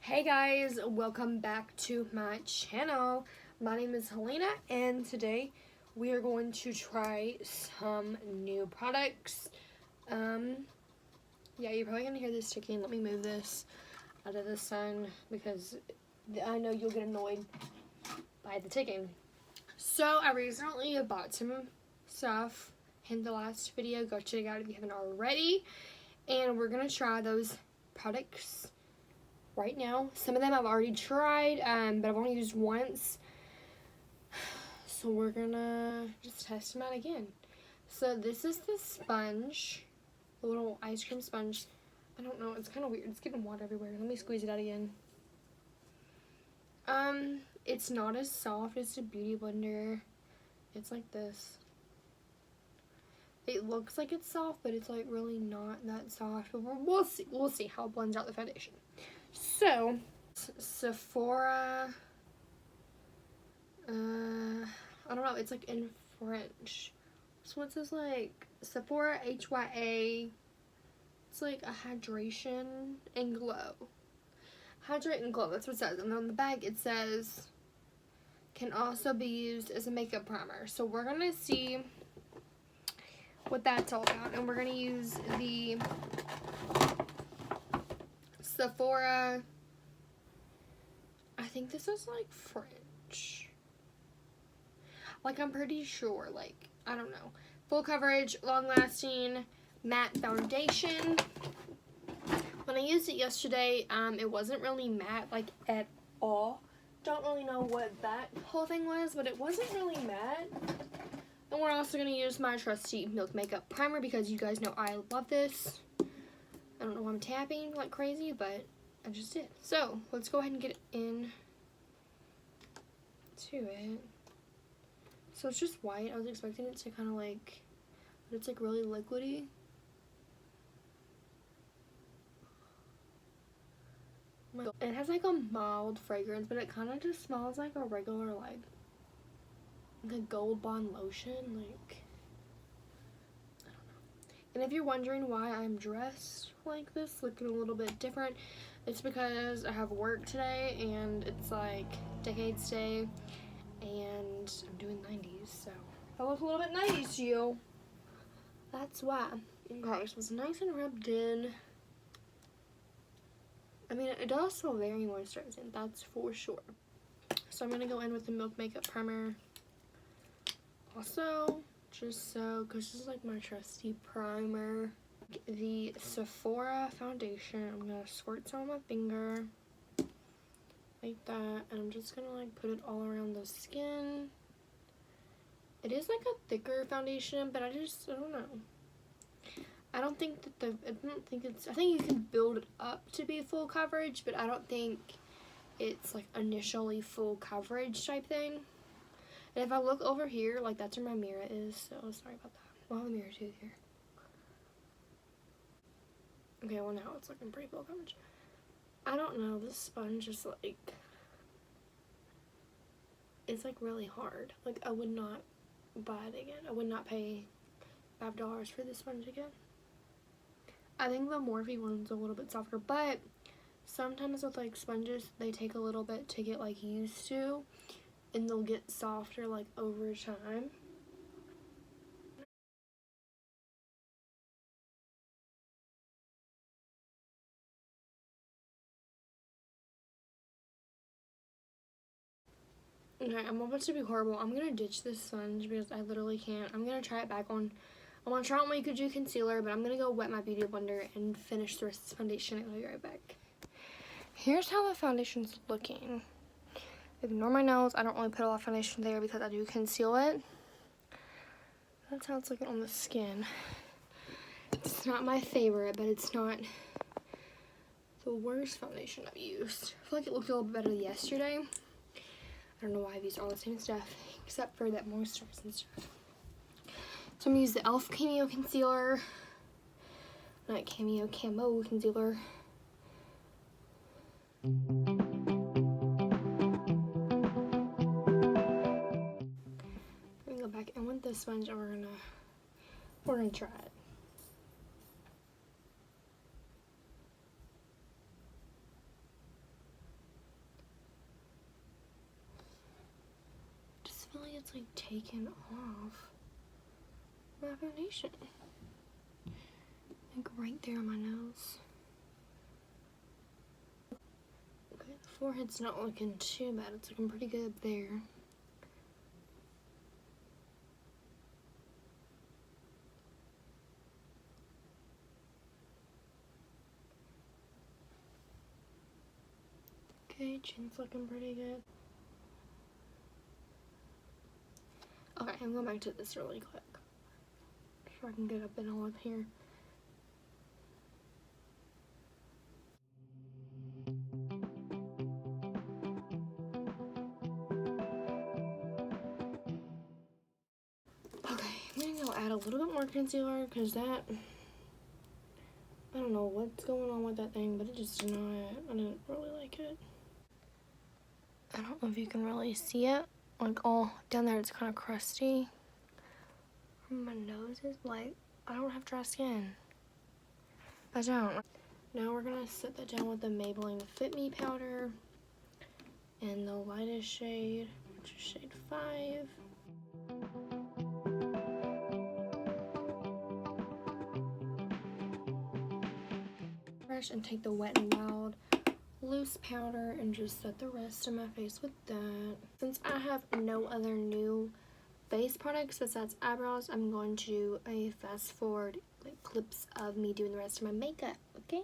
Hey guys, welcome back to my channel. My name is Helena and today we are going to try some new products. Yeah, you're probably gonna hear this ticking. Let me move this out of the sun because I know you'll get annoyed by the ticking. So I recently bought some stuff in the last video. Go check it out if you haven't already. And we're gonna try those products right now. Some of them I've already tried, but I've only used once. So we're gonna just test them out again. So this is the sponge, the little ice cream sponge. I don't know, it's kind of weird. It's getting water everywhere. Let me squeeze it out again. It's not as soft as the Beauty Blender. It's like this. It looks like it's soft, but it's like really not that soft. But we'll see. We'll see how it blends out the foundation. So, Sephora. I don't know. It's like in French. So what's this like? Sephora HYA. It's like a hydration and glow. Hydrate and glow. That's what it says. And on the bag it says can also be used as a makeup primer. So we're gonna see what that's all about, and we're gonna use the Sephora. I think this is like French. Like I'm pretty sure. Like I don't know. Full coverage, long lasting, matte foundation. When I used it yesterday, it wasn't really matte like at all. Don't really know what that whole thing was, but it wasn't really matte. And we're also going to use my trusty Milk Makeup Primer because you guys know I love this. I don't know why I'm tapping like crazy, but I just did. So, let's go ahead and get in to it. So it's just white. I was expecting it to kind of like, but it's like really liquidy. It has like a mild fragrance, but it kind of just smells like a regular like a Gold Bond lotion. Like I don't know. And if you're wondering why I'm dressed like this, looking a little bit different, it's because I have work today and it's like Decades Day and I'm doing 90s, so I look a little bit 90s to you. That's why. Okay, so it's nice and rubbed in. I mean, it does smell very moisturizing, that's for sure. So I'm going to go in with the Milk Makeup Primer. Also, just so, because this is like my trusty primer. The Sephora foundation, I'm going to squirt some on my finger. Like that. And I'm just going to like put it all around the skin. It is like a thicker foundation, but I don't know. I don't think that I think you can build it up to be full coverage, but I don't think it's like initially full coverage type thing. And if I look over here, like that's where my mirror is, so sorry about that. We'll have a mirror too here. Okay, well now it's looking pretty full coverage. I don't know, this sponge is like, it's like really hard. Like I would not buy it again. I would not pay $5 for this sponge again. I think the Morphe one's a little bit softer, but sometimes with like sponges, they take a little bit to get like used to, and they'll get softer like over time. Okay, I'm about to be horrible. I'm gonna ditch this sponge because I literally can't. I'm gonna try it back on. I'm gonna try on my Could You concealer, but I'm gonna go wet my Beauty Blender and finish the rest of this foundation, and I'll be right back. Here's how the foundation's looking. Ignore my nose. I don't really put a lot of foundation there because I do conceal it. That's how it's looking on the skin. It's not my favorite, but it's not the worst foundation I've used. I feel like it looked a little bit better yesterday. I don't know why I've used all the same stuff, except for that moisturizing stuff. So I'm gonna use the e.l.f. Cameo Concealer. Not Cameo, Camo Concealer. We're gonna go back in with this sponge and we're gonna try it. just feel like it's like taken off my foundation. Like right there on my nose. Okay, the forehead's not looking too bad. It's looking pretty good there. Okay, chin's looking pretty good. Okay, I'm going back to this really quick so I can get up and all up here. Okay, I'm gonna go add a little bit more concealer because that, I don't know what's going on with that thing, but it just did not, I didn't really like it. I don't know if you can really see it. Like all down there, it's kind of crusty. My nose is like, I don't have dry skin. I don't. Now we're gonna set that down with the Maybelline Fit Me powder in the lightest shade, which is shade 5. Brush and take the Wet n Wild loose powder and just set the rest of my face with that. Since I have no other new face products besides eyebrows, I'm going to do a fast forward like clips of me doing the rest of my makeup, okay?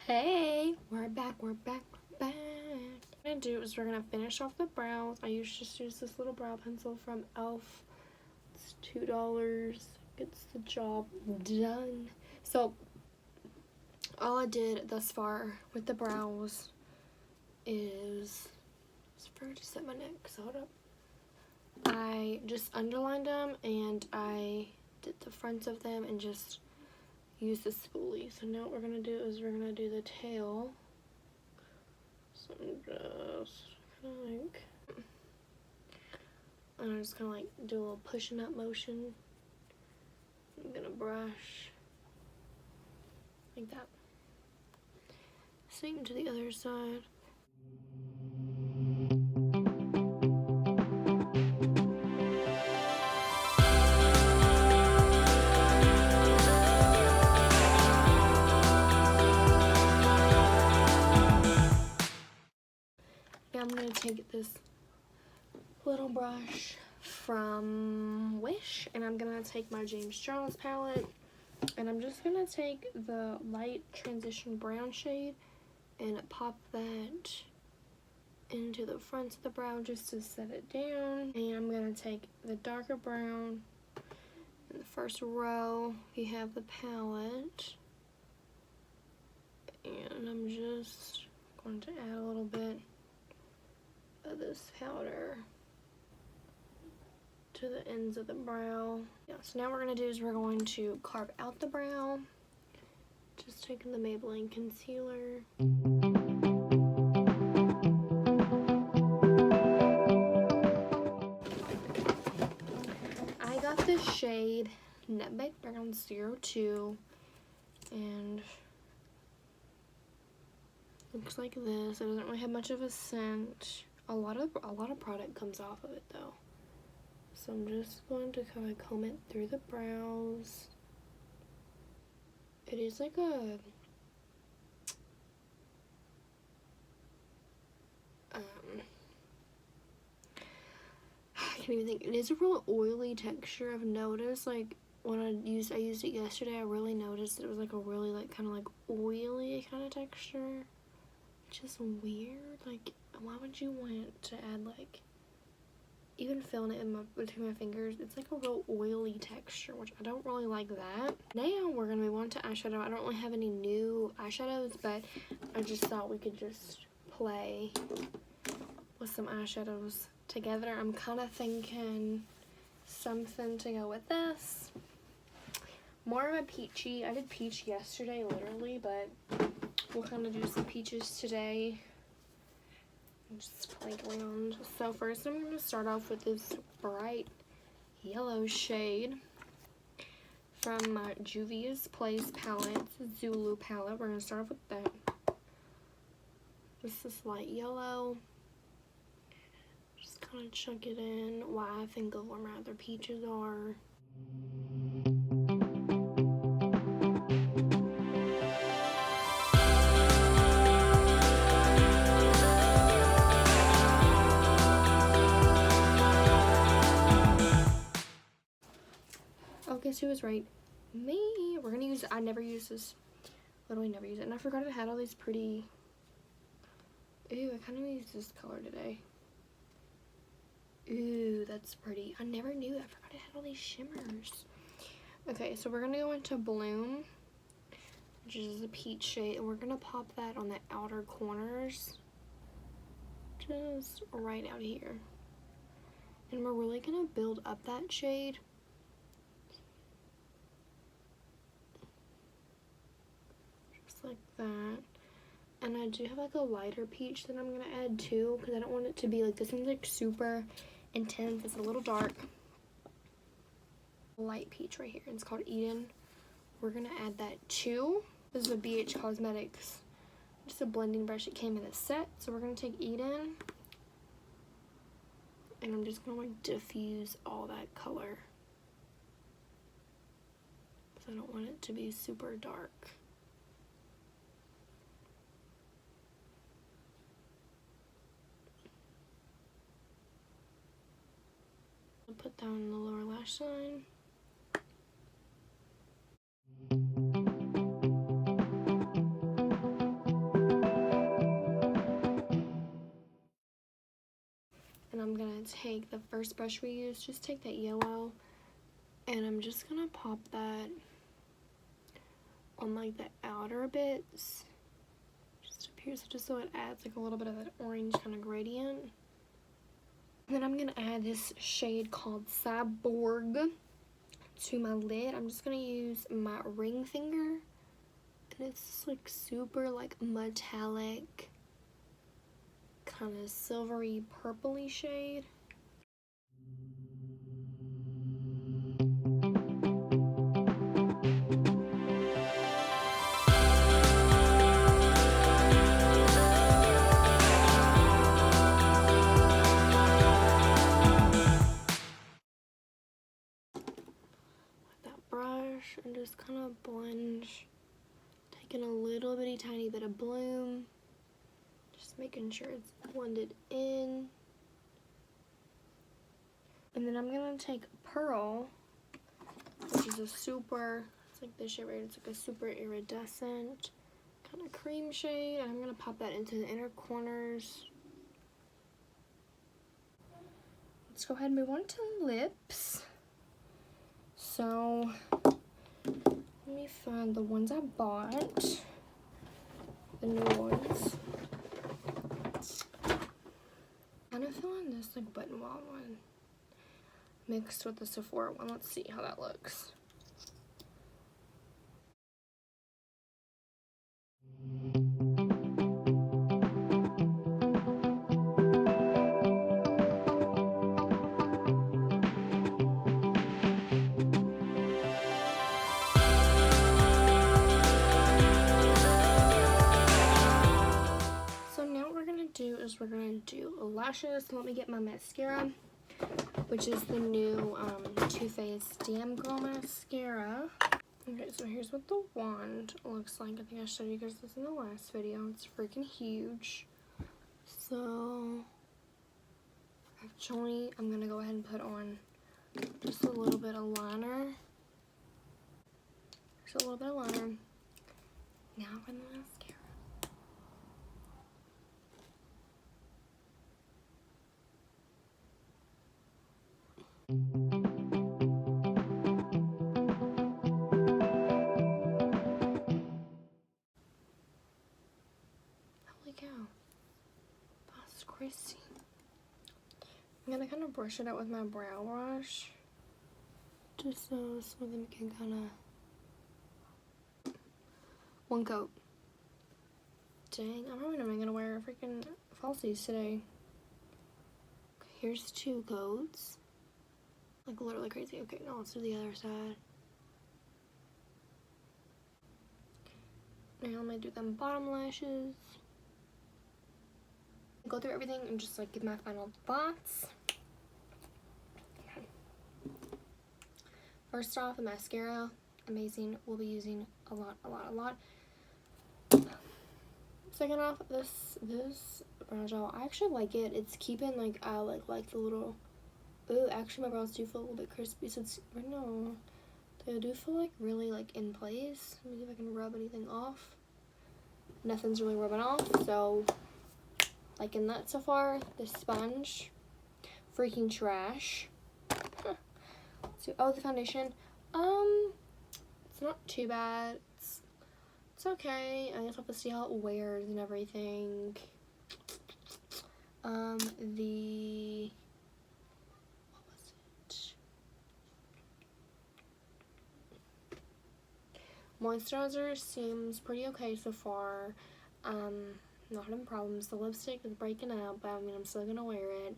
Hey, we're back. What I'm gonna do is we're gonna finish off the brows. I just use this little brow pencil from e.l.f. It's $2. Gets the job done. So all I did thus far with the brows is, I forgot to set my neck, so hold up. I just underlined them and I did the fronts of them and just use the spoolie. So now what we're gonna do is we're gonna do the tail. So I'm just kind of like, and I'm just gonna like do a little pushing up motion. I'm gonna brush like that. Same to the other side. I'm going to take this little brush from Wish and I'm going to take my James Charles palette and I'm just going to take the light transition brown shade and pop that into the front of the brow just to set it down. And I'm going to take the darker brown in the first row. We have the palette and I'm just going to add a little bit of this powder to the ends of the brow. Yeah, so now what we're going to do is we're going to carve out the brow. Just taking the Maybelline concealer. I got this shade Nutmeg Brown 02 and looks like this. It doesn't really have much of a scent. A lot of product comes off of it though. So I'm just going to kind of comb it through the brows. It is like a I can't even think. It is a real oily texture. I've noticed, like, when I used it yesterday, I really noticed it was like a really like kind of like oily kind of texture. Just weird. Like, why would you want to add like, even feeling it in between my fingers, it's like a real oily texture, which I don't really like that. Now we're gonna move on to eyeshadow. I don't really have any new eyeshadows, but I just thought we could just play with some eyeshadows together. I'm kind of thinking something to go with this. More of a peachy. I did peach yesterday, literally, but we'll kind of do some peaches today. Just play around. So first I'm going to start off with this bright yellow shade from my Juvia's Place palette, Zulu palette. We're going to start off with that. Just this light yellow. Just kind of chunk it in. Why I think of where my other peaches are. Oh, guess who was right? Me. We're gonna use, I never use this. Literally never use it. And I forgot it had all these pretty, ooh, I kind of use this color today. Ooh, that's pretty. I never knew that. I forgot it had all these shimmers. Okay, so we're gonna go into Bloom, which is a peach shade, and we're gonna pop that on the outer corners, just right out here. And we're really gonna build up that shade. Just like that. And I do have like a lighter peach that I'm gonna add too, because I don't want it to be like, this one's like super intense. It's a little dark. Light peach right here. It's called Eden. We're gonna add that too. This is a BH Cosmetics, just a blending brush. It came in a set. So we're gonna take Eden, and I'm just gonna like diffuse all that color, because I don't want it to be super dark. I'll put down the lower lash line. And I'm gonna take the first brush we used, just take that yellow, and I'm just gonna pop that on like the outer bits, just up here, just so it adds like a little bit of that orange kind of gradient. And then I'm gonna add this shade called Cyborg to my lid. I'm just gonna use my ring finger, and it's like super like metallic, kind of silvery purpley shade. And just kind of blend, taking a little bitty tiny bit of Bloom, just making sure it's blended in. And then I'm gonna take Pearl, which is a super, it's like this shade right here, it's like a super iridescent kind of cream shade, and I'm gonna pop that into the inner corners. Let's go ahead and move on to lips. So let me find the ones I bought, the new ones. I'm kind of feeling this like Button Wild one mixed with the Sephora one. Let's see how that looks. do is we're gonna do lashes. So let me get my mascara, which is the new Too Faced Damn Girl mascara. Okay, so here's what the wand looks like. I think I showed you guys this in the last video. It's freaking huge. So actually, I'm gonna go ahead and put on just a little bit of liner. Just a little bit of liner. Now for the mascara. Holy cow. That's crazy. I'm gonna kind of brush it out with my brow brush. Just so some of them can kind of... One coat. Dang, I'm probably not even gonna wear freaking falsies today. Okay, here's 2 coats. Like literally crazy. Okay, now let's do the other side. Now I'm gonna do them bottom lashes. Go through everything and just like give my final thoughts. Okay. First off, the mascara, amazing. We'll be using a lot. Second off, this brow gel, I actually like it. It's keeping like I like the little. Ooh, actually my brows do feel a little bit crispy. So it's no, they do feel like really like in place. Let me see if I can rub anything off. Nothing's really rubbing off, so liking that so far. The sponge, freaking trash. So the foundation, it's not too bad. It's okay. I just have to see how it wears and everything. What was it? Moisturizer seems pretty okay so far. Not having problems. The lipstick is breaking up, but I mean I'm still gonna wear it.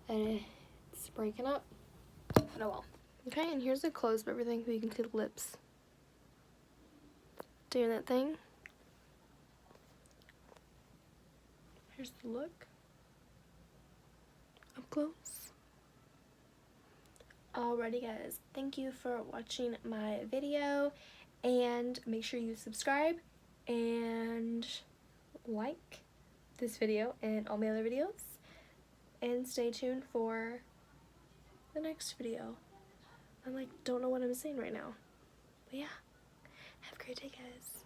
And it's breaking up. But oh well. Okay, and here's the close of everything so you can see the lips doing that thing. Here's the look up close. Alrighty guys, thank you for watching my video, and make sure you subscribe and like this video and all my other videos, and stay tuned for the next video. I don't know what I'm saying right now, but yeah, have a great day guys.